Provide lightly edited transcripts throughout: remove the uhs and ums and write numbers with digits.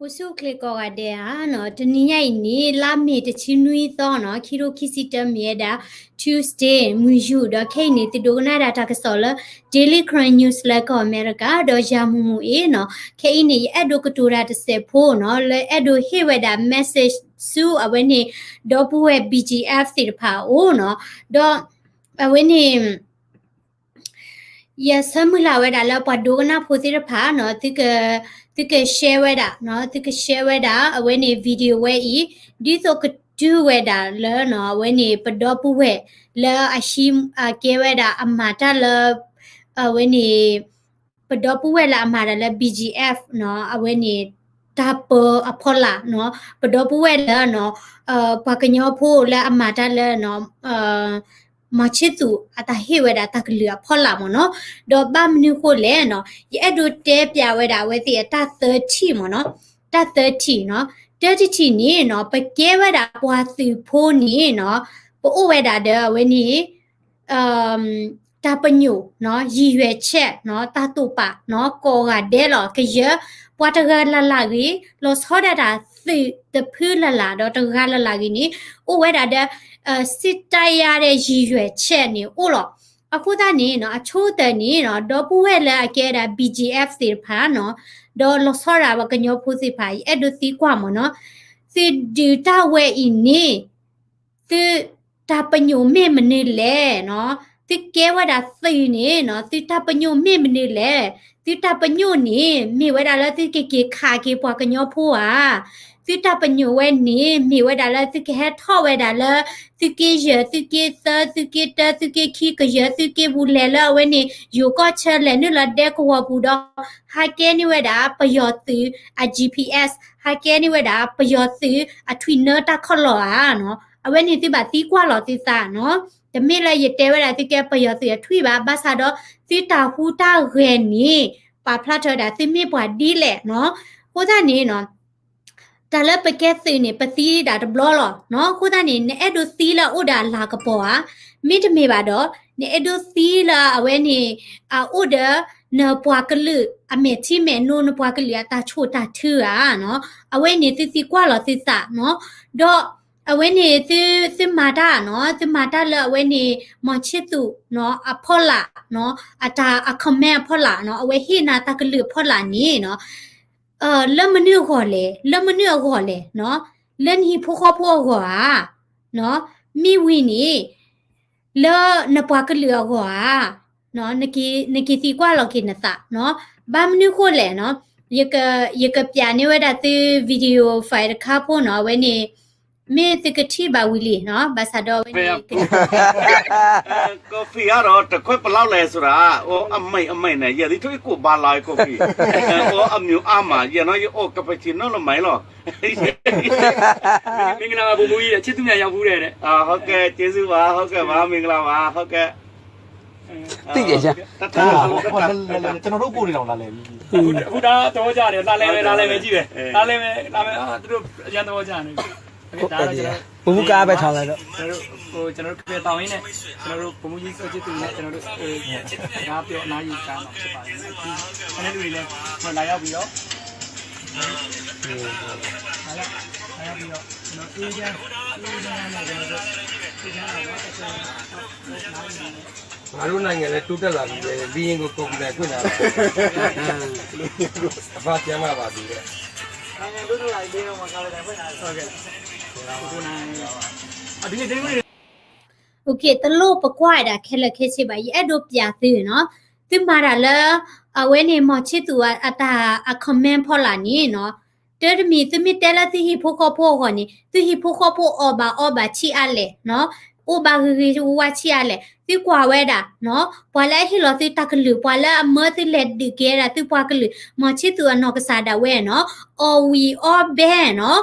Usu kliko gade no teniya ini la me de chinui tho no kiro kisita mieda Tuesday muju do kaini ti dogna data kasola Daily Crime News la ko America do jamu e no kaini edo kutura de se pho no le edo heweda message su aweni do puwe BGF ti pha o no do aweni Yes, samula weda la padona photira pha no tika share weda no tika share weda when a video we I ditho ka do weda la no when a padopu we la ashim ke weda amata la when a padopu we la amata la BGF no when a tapo apola no padopu we la no pakanyo pho la amata la no machitu ata heweda taklia phola mo no do bam ni ko le no ye edo te pya weda we ti ta 30 mo no ta 30 no 30 ni no pa ke weda pwa si pho ni no po weda de we ni ta panyu no yi yue che no ta tu pa no ko ga de lo ke ye pwa ta ga la gi lo so da si de phu la do ta ga la gi ni o weda deစစ်တိုက်ရတဲ့ရည်ရွယ်ချက်နေဥလောအခုဒါနေနော်အချိုးတန်နေနော်ဒေါ်ပူဝဲလာကဲတာ BGF စီဖာနော်ဒေါ်လဆောရာဘကညောဖူစီဖာအဲ့ဒိုစီကွာမနော်စီဒီတာဝဲအင်းနေစီတာပညုံမေမနေလေနော်စီကဲဝဒါစီနေနော်စီတာပညုံမေမနေလေစီတာပညုံနေမိဝဒါလာစီကေခါကေပွားကညောဖူอ่ะสิตาปัญญาเวนี่มีเวดาละสิเกให้ท่อเวดาละสิเกเยสิเกซะสิเกตะสิเกขี้กะเยสิเกบูเลละเวนี่อยู่ก็เชลนี่ละเดกว่าบูดอหาเกนี่เวดาประโยชน์ซื้ออะ GPS หาเกนี่เวดาประโยชน์ซื้ออะทวินเนอร์ตะคอลออ่ะเนาะเอาเวนี่สิบาตีกว่าหรอสิซะเนาะแต่ไม่ละยเตเวดาสิเกประโยชน์ซื้อทวิบาบาซาดอสิตาฮูตาเรนี่ปาพลาเธอดาสิมีบ่ดีแหละเนาะโคตานี่เนาะแต่ละไปแก้ซื้อเนี่ยไปซีดาดบล้อหรอเนาะคู่ตานี่เนี่ยเอดูซีละอุดาลากระป๋อมิดเมบาดอเนี่ยเอดูซีละเอาไว้นี่อุดาเนปวากลืออเมที่เมนูเนปวากลือตาโชตาชื่อเนาะเอาไว้นี่ซีกว่าหรอซีสะเนาะดอเอาไว้นี่ซีมาดาเนาะซีมาดาละเอาไว้นี่มอชิตุเนาะอพอละเนาะอาตาอะคอมแม่พอละเนาะเอาไว้ฮีนาตากลือพอละนี่เนาะလက်မနုခေါ်လေလက်မနုခေါ်လေနော်လက်ဟီဖိုခေါ်ဖိုခေါ်อ่ะနော်မိဝင်းนี่လဲနပွားကလျောခေါ်อ่ะနော်နကီစီကွာလောက်ကိနသနော်ဘာမနုခေါ်လေနော်ยกပြနေဝဒတဲ့ဗီဒီယိုဖိုင်ခါဖို့နော်ဝဲနေမေတကတိပါဝီလီနော်ဘာသာတော့ဝဲနေကော်ဖီကတော့တစ်ခွက်ဘလောက်လဲဆိုတာဟိုအမိတ်နဲ့ရသည်ထွေးကိုဘာလာကော်ဖီဟိုအမျိုးအမရနော်ရောကပချီနိုလို့မိုင်းလို့မင်္ဂလာပါဘုံဘုံကြီးအချစ်သူများရောက်ဘူးတဲ့ဟုတ်ကဲ့ကျေးဇူးပါဟုတ်ကဲ့ပါမင်္ဂလာပါဟုတ်ကဲ့သိကြရတထားကျွန်တော်တို့ကိုယ်နေတော့လာလဲအခုဒါတော့ကြတယ်လာလဲပဲကြည့်ပဲလာလဲသူတို့အရန်တော့ကြနေဒါတော့ဘူးကားပဲထားလိုက်တော့ကျွန်တော်တို့ပြေတောင်းရင်းနဲ့ကျွန်တော်တို့ဘုံကြီးစောချစ်သူနဲ့ကျွန်တော်တို့ငါပြောအနားယူကားမှာဖြစ်ပါတယ်။အဲ့ဒီလူတွေလည်းလာရောက်ပြီးတော့လာရောက်ပြီးတော့ကျွန်တော်အေးချမ်းနဲ့ကျွန်တော်တို့အေးချမ်းအောင်တော့ကျွန်တော်ငါတို့နိုင်ငံလည်းတိုးတက်လာပြီဘီရင်ကိုကွန်ပျူတာဖွင့်လာတာအဖကျမ်းလာပါပြီတဲ့နိုင်ငံတို့တို့လိုက်လေးတော့မကားလိုက်ဖွင့်လာဟုတ်ကဲ့ကိုနိုင်ဒီနေ့တင်းလေးโอเคตะโลปะกว่าดาแค่ละแค่สิบาအဲ့ဒိုပြသေးเนาะติมาดาละအဝဲနေမချစ်သူအတာအคอมเมนต์ဖော်လာနေเนาะတဲတမီသမီတဲလာတိဟိဖိုခေါ်ဖိုခေါ်နေတိဟိဖိုခေါ်ဖိုအောဘာချီအလဲเนาะအိုဘာဂီဝါချီအလဲတိကွာဝဲတာเนาะပွာလဲဟီလောတိတကလူပွာလဲအမတိလက်ဒီကဲတာတိပွာကလူမချစ်သူအနော်ကစားတာဝဲเนาะအော်ဝီအော်ဘဲเนาะ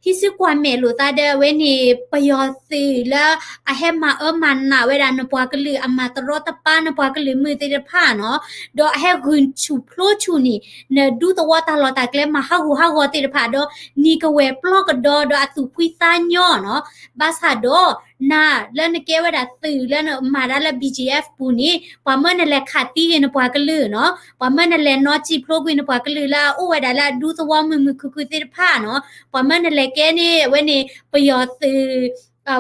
ဟိစကွာမဲလို့တာတဲ့ဝဲနေပယောစီလာအဟဲမမန်နာဝဲတာနပွာကလူအမတရောတပနပွာကလူมือတိဖာเนาะဒေါ်အဟဲဂွန်ချူဖလိုချူနီနဒူတော့တာလောတာကလဲမဟာဟူတိဖာဒေါ်နီကဝဲပလော့ကဒေါ်အသူဖွိစာညောเนาะဘာသာဒေါ် နာလဲနကဲဝဒါသီလဲနမာရလဲ BGF ပူနီပမနလဲခါတီနပွားကလူနော်ပမနလဲနော်ချီပရိုကွင်းပွားကလူလာအိုဝဒါလာဒူသဝမမခုခုတိဖာနော်ပမနလဲကဲနေဝဲနေပယောသီ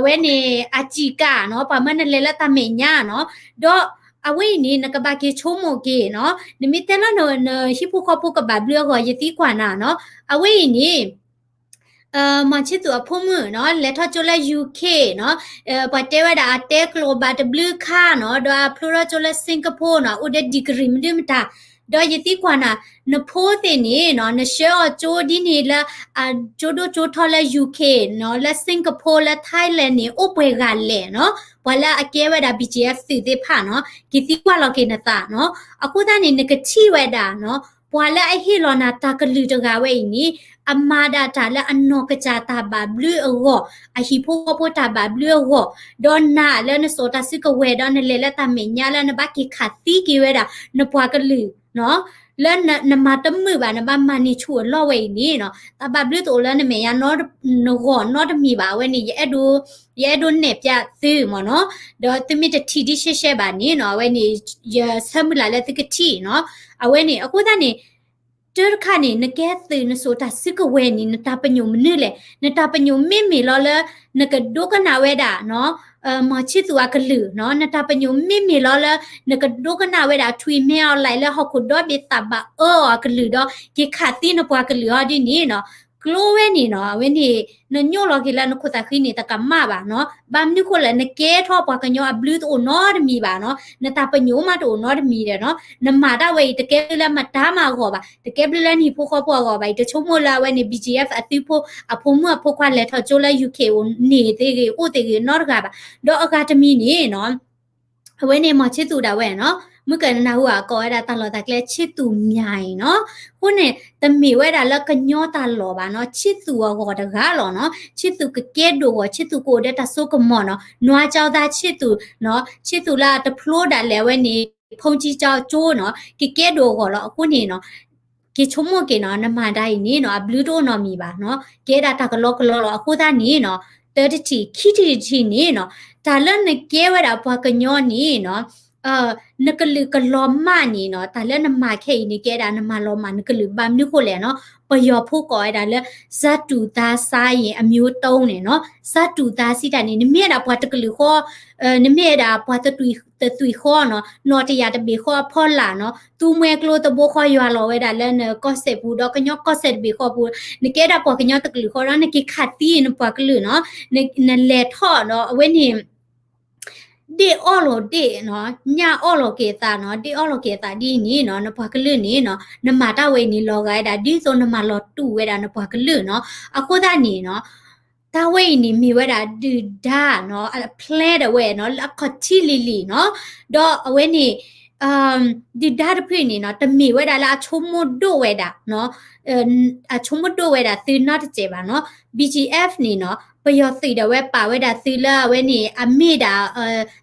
ဝဲနေအချီကာနော်ပမနလဲလာတမေညာနော်တော့အဝိနေနကဘာကေချိုးမိုကေနော်နမီတဲလာနော်ဟိပူခပူကဘာဘလရောယတိကွာနာနော်အဝိနေမချစ်သူအဖို့မနော်လက်ထချိုလာ UK နော်ပတ်တဲဝဒါအတဲကလိုဘတ်ဘလူးခါနော်ဒါဖလိုရာချိုလာစင်ကာပူနော်ဥဒဒီဂရီမဒမတာဒေါ်ယတိကွာနာနဖိုးတင်နေနော်နရှောချိုဒီနေလာဂျိုဒိုချိုထော်လာ UK နော်လက်စင်ကာပူလက်ထိုင်းလန်နေဥပွဲကလဲနော်ဝလာအကဲဝဒါ BGF စီသေးဖာနော်ဂီတိကွာလောကေနတာနော်အခုတန်းနေနကချီဝဒါနော်ပွာလာအဟီလောနာတာကလူတကဝဲနီအမာဒတာလာအနောကကြတာဘာဘလူးအောအဟိဖိုပိုတာဘာဘလူးအောဒေါ်နာလဲနစောတာစစ်ကဝဲဒေါ်နလေလက်တမညာလဲနဘကိခတ်တီကီဝဲတာနပွားကလူနော်လဲနမတမှုပါနဘမနီချူလောဝဲနီနော်တဘာဘလူးတိုလဲနမေယာနော်နော်တမီပါဝဲနီရဲ့ဒိုနေပြသီမနော်ဒေါ်တမီတတီဒီရှဲပါနီနော်ဝဲနီရဆမ်လာလဲတကတီနော်အဝဲနီအခုတန်းနေတဲခါနေနကဲသီနဆိုတာစစ်ကဝဲနီနတာပညုံမနလေနတာပညုံမေလောလနကဒိုကနာဝဲတာနော်မချစ်သူကလူနော်နတာပညုံမေလောလနကဒိုကနာဝဲတာထွေမဲအောင်လိုက်လဲဟခုဒေါ်ဘေတဘကလူတော့ကိခါတီနပွားကလူဟာဒီနီနော်ကလိုဝဲနီနော်ဝဲနီနညိုလောကီလာနခုတာခိနေတကမပါနော်ဘာမနခုလဲနကဲထောပွားကညောဘလူးတိုနော်ဒမီပါနော်နတာပညုံမတိုနော်ဒမီတယ်နော်နမာတာဝဲတကဲလဲမတားမှာခေါ်ပါတကဲပလန်ဟီဖိုခေါ်ပွားခေါ်ပါတချုံမလာဝဲနီ BGF အတိဖို့အဖို့မအဖို့ခွာလဲထောချိုလဲ UK ကိုနေသေးကေအိုတေကေနော်ကပါတော့အကာဒမီနေနော်ဝဲနေမချစ်သူတာဝဲနော်မကနနာဟူအကောရတာတလောတကလဲချစ်သူမြိုင်နော်ခုနေတမီဝဲတာလကညောတာလောပါနော်ချစ်သူဟောတကားလောနော်ချစ်သူကကဲဒိုချစ်သူကိုတဲ့တဆုကမောနော်နွားကြောက်သားချစ်သူနော်ချစ်သူလာတဖလိုတာလဲဝဲနေဖုန်ကြီးကြောက်ကျိုးနော်ကကဲဒိုဟောလောအခုနေနော်ကေချုံမကေနော်နမန်တိုင်းနေနော်ဘလူးတိုနော်မီပါနော်ကဲတာတကလောလောအခုသားနေနော်30တီခိတီနေနော်ဒါလနကဲဝဲတာဘွားကညောနေနော်နကလူကလောမနီနော်တာလဲနမခေနီကဲတာနမလောမနကလူဘာမြုခိုလဲနော်ပယောဖို့ကောရတာလဲဇတ်တူသားစားရင်အမျိုးတုံးနေနော်ဇတ်တူသားစီတာနေနမေတာဘွားတကလူခေါ်နမေတာဘွားတတူခေါ်နော်တရတဘေခေါ်ဖော်လာနော်သူမဲကလိုတဘခေါ်ရွာလောဝဲတာလဲနကော့ဆက်ဘူးတော့ကညော့ကော့ဆက်ဘေခေါ်ဘူးနကဲတာဘွားကညော့တကလူခေါ်ရနကိခတ်တီနဘွားကလူနော်နလေထော့နော်အဝဲနေဒီအော်လိုဒီနော်ညာအော်လိုကေတာနော်ဒီအော်လိုကေတာဒီနီနော်နဘွားကလူနီနော်နမတာဝဲနီလောကရတာဒီဆိုနမလောတူဝဲတာနဘွားကလူနော်အခုဒါနီနော်တာဝဲနီမီဝဲတာဒီဒါနော်ဖလဲတဲ့ဝဲနော်လခချီလီလီနော်တော့အဝဲနီဒီဒါတဖိနေနော်တမီဝဲတာလားချုံမဒိုဝဲတာနော်အချုံမဒိုဝဲတာသီနာတကျေပါနော် BGF နေနော်ပယောစီတဲ့ဝဲပါဝဲတာသီလာဝဲနေအမေတာ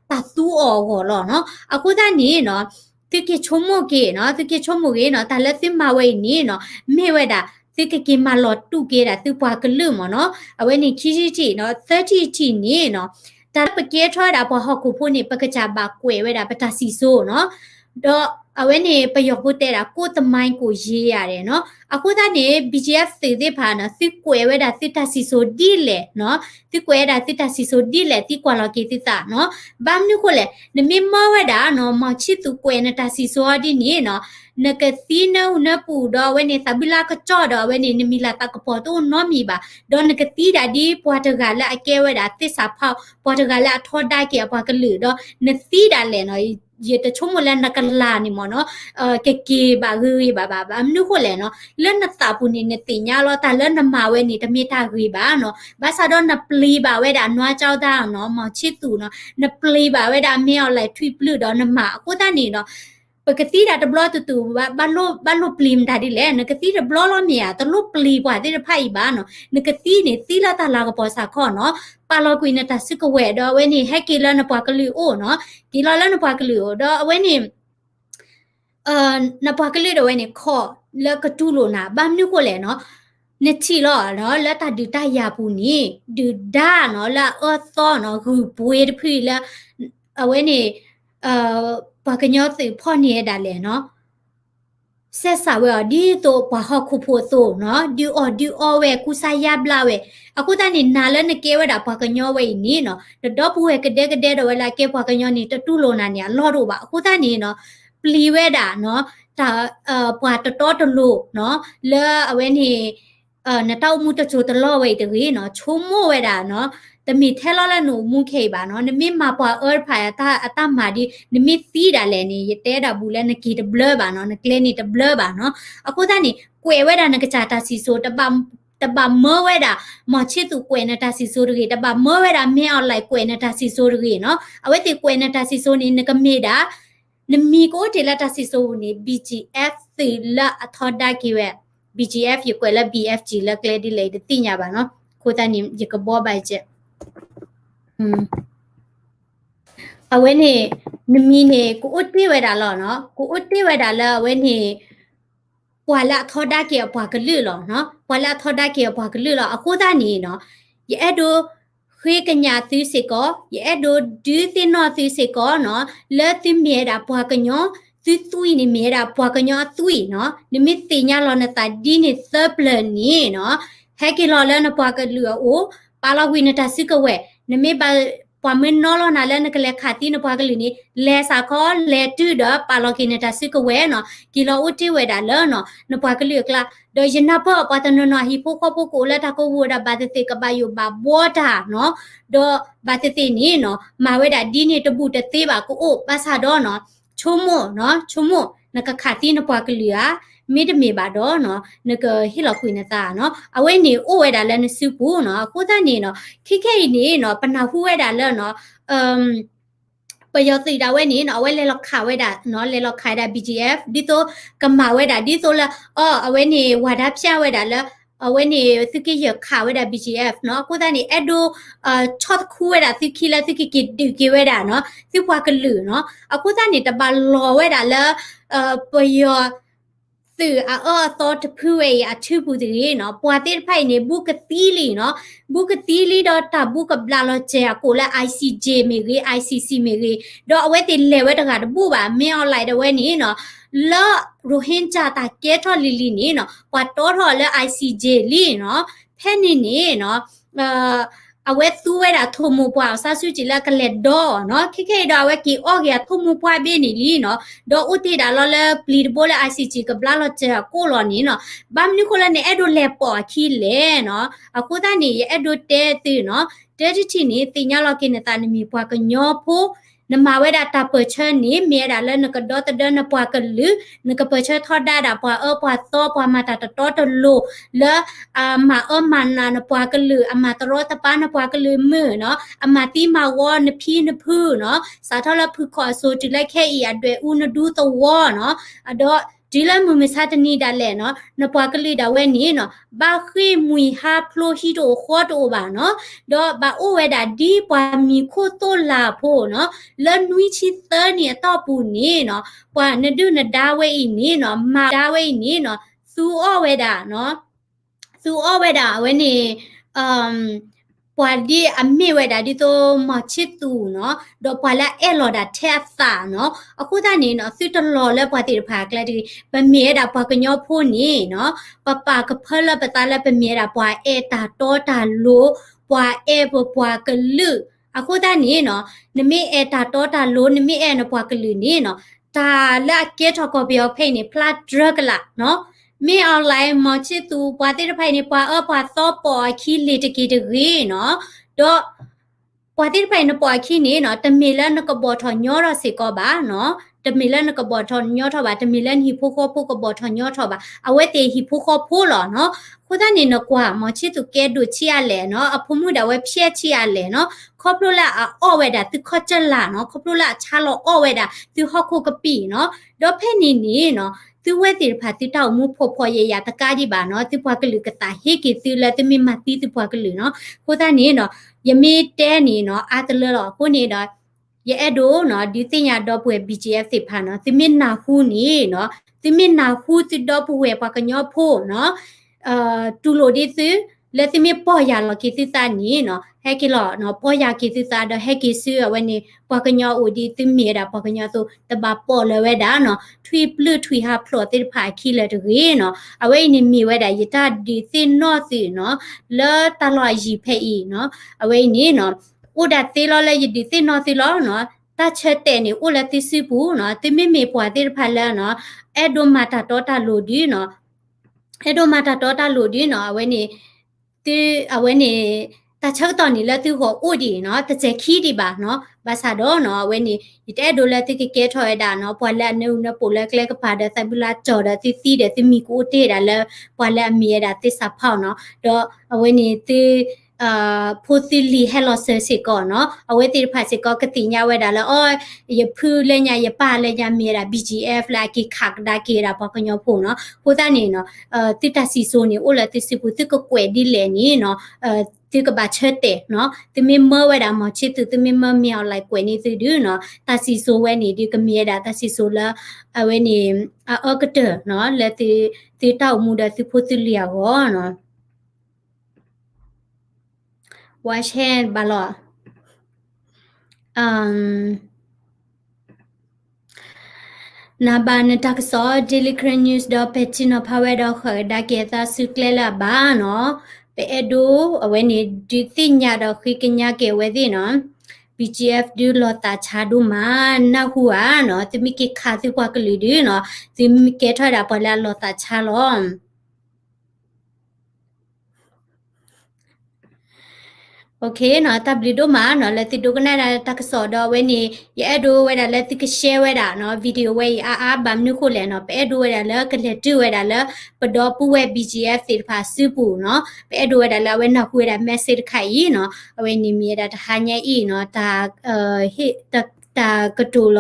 တတူအော်ဟောလောနော်အခုတန်းနေနော်တကချုံမကေနော်တကချုံမကေနော်တလက်သင်မဝဲနေနော်မေဝဲတာတကကေမလောတူကေတာသူပွားကလူမနော်အဝဲနေခီချီနော်30ချီနေနော်တာပကေထွားတာဘဟခုဖို့နေပကကြပါကွယ်ဝဲတာပတာစီဆိုနော်တော့အဝဲနေပယောဖို့တဲ့တာကိုတမိုင်းကိုရေးရတယ်နော်အခုသားနေ BGF သေသေးဖာနော်စစ်ကွယ်ဝဲတာစစ်တာစီဆိုဒီလေနော်စစ်ကွယ်တာစစ်တာစီဆိုဒီလေတိကွာလောကေတိတာနော်ဘာမနုကိုလေနမေမဝဲတာနော်မချစ်သူကွယ်နေတာစီဆိုဒီနေနော်နကတိနောနပူတော့ဝဲနေသဘီလာကကြော့တော့ဝဲနေနမီလာတကပေါ်တော့နော်မီပါဒေါ်နကတိတာဒီပွားတကလာအကဲဝဲတာသစ္စာဖောက်ပွားတကလာထောတိုက်ကေပွားကလူတော့နသီတာလေနော်ရေတချုံမလဲနကလာနီမနော်ကေဘာဂရီဘာအမနုခိုလဲနော်လဲနတာပူနေနတင်ညာလောတာလဲနမဝဲနေတမီတာဂရီဘာနော်ဘာသာတော့နပလီဘာဝဲတာနွားကြောက်တာနော်မချစ်သူနော်နပလီဘာဝဲတာမေအောင်လိုက်ထွေပလူတော့နမအခုတန်းနေနော်ပကတိတာတဘလတူဘာလို့ပလီမတာဒီလဲနကတိတဘလလောမြာတလို့ပလီပွားတဲ့ဖိုက်ပါနော်နကတိနေသီလာတာလာကပေါ်စာခေါ်နော်ပါလောကွေနတာစစ်ကဝဲတော့ဝဲနေဟက်ကီလာနပွားကလူအိုနော်ကီလာလနပွားကလူတော့ဝဲနေနပွားကလူတော့ဝဲနေခေါ်လကတူလို့နာဘာမျိုးကိုလဲနော် နှစ်ချီတော့နော်လက်တာဒီတရပူနီဒီဒါနော်လာအော်သောနော်ဟူပွေးတဖီလာအဝဲနေဘာကညောစီဖော်နေတာလေနော်ဆက်စာဝဲဒီတော့ဘာဟခုဖို့ဆိုနော်ဒီအော်ဝဲကုစာယဘလာဝဲအခုတန်းနေနာလနဲ့ကဲဝဲတာဘာကညောဝဲနီနော်တော့ဘူးဝဲကတဲ့တော့ဝဲလာကဲဘာကညောနေတတူလုံးနာနေလော့တော့ပါအခုတန်းနေနော်ပလီဝဲတာနော်ဒါပွာတော်တလို့နော်လဲအဝဲနေနတောက်မှုတချို့တလော့ဝဲတကြီးနော်ချုံမို့ဝဲတာနော်တမီထဲလောလဲနုမှုခေပါနော်နမီမပွာဖာတာအတမာဒီနမီသီးတာလဲနေရတဲတာဘူးလဲနကီတဘလပါနော်နကလနီတဘလပါနော်အခုတန်းနေကွယ်ဝဲတာနကကြတာစီဆိုတပမောဝဲတာမချစ်သူကွယ်နေတာစီဆိုရတပမောဝဲတာမင်းအောင်လိုက်ကွယ်နေတာစီဆိုရနော်အဝဲတီကွယ်နေတာစီဆိုနေနကမေတာနမီကိုတေလာတာစီဆိုနေ BGF သီလာအထော်ဒါကီဝဲ BGF ရကွယ်လာ BFG လာကလေဒီလေတိညာပါနော်ခိုးတန်းနေရကဘောပိုက်ချက်အဝဲနေနမီနေကိုအတိဝဲတာလောနော်ကိုအတိဝဲတာလာအဝဲနေပွာလာထော်ဒါကေပွာကလူလောနော်ပွာလာထော်ဒါကေပွာကလူလောအခုသားနေနော်ရဲ့အဲ့တို့ခွေးကညာသီးစေကောရဲ့အဲ့တို့ဒူးတင်နော်သီးစေကောနော်လက်တင်မြေတာပွာကညောသွီနေမြေတာပွာကညောသွီနော်နိမိတိညာလောနတာဒီနေသပလနီနော်ဟဲကီလောလနပွာကလူအိုပါလဝိနတာစိကဝဲနိမိပါပွာမင်းနော်လောနာလဲနကလက်ခါတီနပွာကလူနေလဲစာခေါ်လဲတူဒပါလကိနတာစိကဝဲနော်ကီလောဥတီဝဲတာလဲနော်နပွာကလူကလာဒိုယနာပပတနနဟီပိုခပိုကိုလက်တာကိုဝဒဘာတေကဘယုဘာဘောတာနော်ဒေါ်ဘာတေနီနော်မာဝဲတာဒီနေတပုတသေးပါကိုအိုပါစာတော့နော်ချုံမို့နော်ချုံမို့နကခါတီနပွာကလူယာမိတမေပါတော့နော်နကဟီလောက်ခွေနေတာနော်အဝဲနေအိုဝဲတာလဲနစုဘူးနော်ကိုသားနေနော်ခိခိနေနော်ပနာဟူဝဲတာလဲနော်ပယောတိတာဝဲနေနော်အဝဲလဲလောက်ခါဝဲတာနော်လဲလောက်ခါတာ BGF ဒီတော့ကမာဝဲတာဒီတော့လဲအဝဲနေဝါဒဖြာဝဲတာလဲအဝဲနေသကိရခါဝဲတာ BGF နော်ကိုသားနေအဲ့ဒိုချော့ခူဝဲတာသကိလဲသကိကဝဲတာနော်သပွားကလူနော်အခုသားနေတပါလောဝဲတာလဲပယောသူသောတဖူဝဲအထူပူတည်းနော်ပွာတိဖိုင်နေဘူကတီလီနော်ဘူကတီလီတော့တဘူကဘလာလောချေကိုလာ ICJ မေကြီး ICC မေကြီးတော့အဝဲတီလေဝဲတကတပူပါမင်းအွန်လိုင်းတဝဲနေနော်လောရိုဟင်ဂျာတာကဲထော်လီလီနေနော်ပွာတော်ထော်လဲ ICJ လီနော်ဖဲနေနေနော်အဝဲသူဝဲတာထုံမပွာဆာဆူချီလာကလက်တော့နော်ခိခိတော့ဝဲကီအော့ကရထုံမပွာဘေးနေလီနော်ဒေါ်ဥတီဒါလောလဲပလီဘိုလဲ ICG ကဘလာလောချာကိုလောနီနော်ဘမ်နီကိုလနေအဲ့ဒိုလဲပေါ်ခီလဲနော်အခုတန်းနေအဲ့ဒိုတဲတီနော်တဲတီနေတင်ညာလောကိနေတာနမီပွာကညောဖိုနမဝဲတာတပချာနေမြေတာလဲနကတော့တဒနပွာကလူနကပချာထော်ဒါပွာပွာသောပွာမတာတော်တလို့လဲမမနာနပွာကလူအမတရောတပနပွာကလူမနော်အမတိမဝနဖီနဖူနော်စာထော်လဖူခေါ်ဆိုတိလိုက်ခဲဤအတွေ့ဦးနဒူးတဝနော်အတော့ဒီလမမစတနီဒါလဲနော်နပွားကလေးဒါဝဲနီနော်ဘာခိမွီဟာဖလိုဟီတိုခေါ်တိုပါနော်တော့ဘာအိုဝဲဒါဒီပွားမီခိုတိုလာဖို့နော်လနွီချီသနီတော့ပူနီနော်ပွားနဒုနဒါဝဲဤနီနော်မာဒါဝဲနီနော်သူအောဝဲဒါနော်သူအောဝဲဒါဝဲနီပွာဒီအမေဝဲဒါဒီတော့မချစ်သူနော်တော့ပွာလာအဲလော်ဒါထဲသာနော်အခုတနေနော်စစ်တလော်လဲပွာတိဖာကလတီပမေဒါပွာကညောဖို့နေနော်ပပကဖလပတလာပမေဒါပွာအဲတာတောတာလိုပွာအဲပွာကလူအခုတနေနော်နမေအဲတာတောတာလိုနမေအဲနပွာကလူနေနော်ဒါလာကဲထော်ကောပြောဖိနေဖလတ်ဒရဂလာနော်မေအွန်လိုင်းမချစ်သူပွာတိဖိုင်နေပွာပွာသောပေါ်ခီလီတကီတကြီးနော်တော့ပွာတိဖိုင်နပွာခီနေနော်တမီလနကဘောထော်ညောရစေကောပါနော်တမီလနကဘောထော်ညောထော်ပါတမီလန်ဟီဖိုခေါဖိုကဘောထော်ညောထော်ပါအဝဲတေဟီဖိုခေါဖိုလောနော်ခုဒနေနကွာမချစ်သူကဲဒုချီရလဲနော်အဖမှုဒါဝဲဖြဲချီရလဲနော်ခေါပလိုလာအော်ဝဲတာသူခေါ်ချက်လာနော်ခေါပလိုလာချာလောအော်ဝဲတာသူဟော့ခုကပီနော်တော့ဖဲနေနေနော်သူဝဲတိဖာတိတောက်မှုဖို့ရရတကားကြီးပါနော်သူပွားကလူကတာဟေကီသူလဲသူမမတီသူပွားကလူနော်ခိုးသားနေနော်ယမေတဲနေနော်အာတလတော့ကိုနေတော့ရဲ့အဲ့ဒိုနော်ဒီတင်ရတော့ပွဲ BGF ဖာနော်သူမနာဟူနေနော်သူမနာဟူသူတော့ပွဲပွားကညောဖို့နော် တူလိုဒီစလက်သမီပေါ်ရလကိစစာနီနော်ဟဲကီလောနော်ပေါ်ရကိစစာတော့ဟဲကီဆူဝနေပကညောဦးဒီသမီရာပကညောဆိုတဘာပေါ်လဝဲတာနော်ထွေပလထွေဟာဖလောတိဖာခီလက်တကြီးနော်အဝဲနေမီဝဲတာယတာဒီစင်နော့စီနော်လောတလောရီဖဲဤနော်အဝဲနေနော်ဥဒသေးလောလဲယဒီစင်နော့စီလောနော်တချက်တဲ့နေဥလက်တိစီဘူးနော်တိမိမေပွားတိဖာလဲနော်အဲ့ဒိုမာတာတော်တာလိုဒီနော်အဲ့ဒိုမာတာတော်တာလိုဒီနော်အဝဲနေတီအဝဲနေတချောက်တော်နေလက်သူဟောဥဒီနော်တကြခီဒီပါနော်ဘာသာတော့နော်အဝဲနေတဲ့ဒိုလက်တိကဲထော်ရတာနော်ပွာလက်နုနပိုလက်ကလက်ကပါတဲ့ဆပ်လာကြော်တဲ့တီစီတဲ့တီမီကိုတေးတာလဲပွာလက်မီရတာတိစဖောက်နော်တော့အဝဲနေတီဖိုစီလီဟဲလောဆာစီကောနော်အဝဲတိဖာစီကောကတိညာဝဲတာလဲအော်ရဖူးလဲညာရပါလဲညာမီရာ BGF လာကိခက်ဒါကေရာပကညောဖို့နော်ဖိုတာနေနော်တိတစီဆိုနေအိုလာတိစီပူတိကကွဲဒီလဲနေနော်တိကဘာချက်တဲ့နော်တမင်မဝဲတာမချစ်သူတမင်မမြောက်လိုက်ကွယ်နေသူဒူနော်တစီဆိုဝဲနေဒီကမြေတာတစီဆိုလာအဝဲနေအော်ကတနော်လက်တိတောက်မှုတဲ့သူဖိုစီလီယာဟောနော်wash hand ဘာလို့နာဘာနတက်ဆော daily current news တော့ပချင်တော့ဖဝဲတော့ခဒါကေသာစုကလလာဘာနော်ပေအဒိုအဝဲနေဒီတိညာတော့ခိကညာကေဝဲဒီနော် BGF ဒူလောတာချာဒူမာနာဟူအာနော်တမိကေခါတိကွာကလေးဒီနော်တမိကေထော်တာပေါ်လာလောတာချာလောโอเคเนาะตับลิโดมาเนาะเลติโดกนาตักสอดเวนี่ยะโดเวดาเลติกแชร์เวดาเนาะวิดีโอเวอาบามนุโคเลเนาะเปโดเวดาเลกะเลตุเวดาเลปดอปูเว BGF สิฟาซุปูเนาะเปโดเวดาเลเวนะคุเวดาเมสเซจไข่อีเนาะเวนี่มีดาทหาญะอีเนาะตาฮิตากะตูล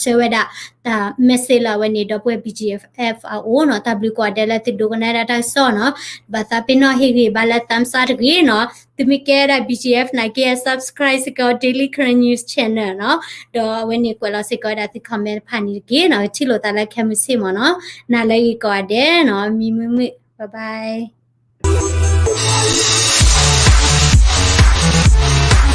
เซเวดาตาเมสเซจลาเวนี่ดอปู BGF FRO เนาะตับลิกว่าเดเลติโดกนาตักสอเนาะบาตาเปเนาะเฮกีบาลตัมซาตกีเนาะตมิเกรา BGF นะเก subscribe สกอ daily current news channel เนาะดอเวนี่กว่าเราสกอดาติคอมเมนต์ผ่านนี่เกเนาะชิโลตาละแคมซิมเนาะนาเลยกว่าเดเนาะมีบายบาย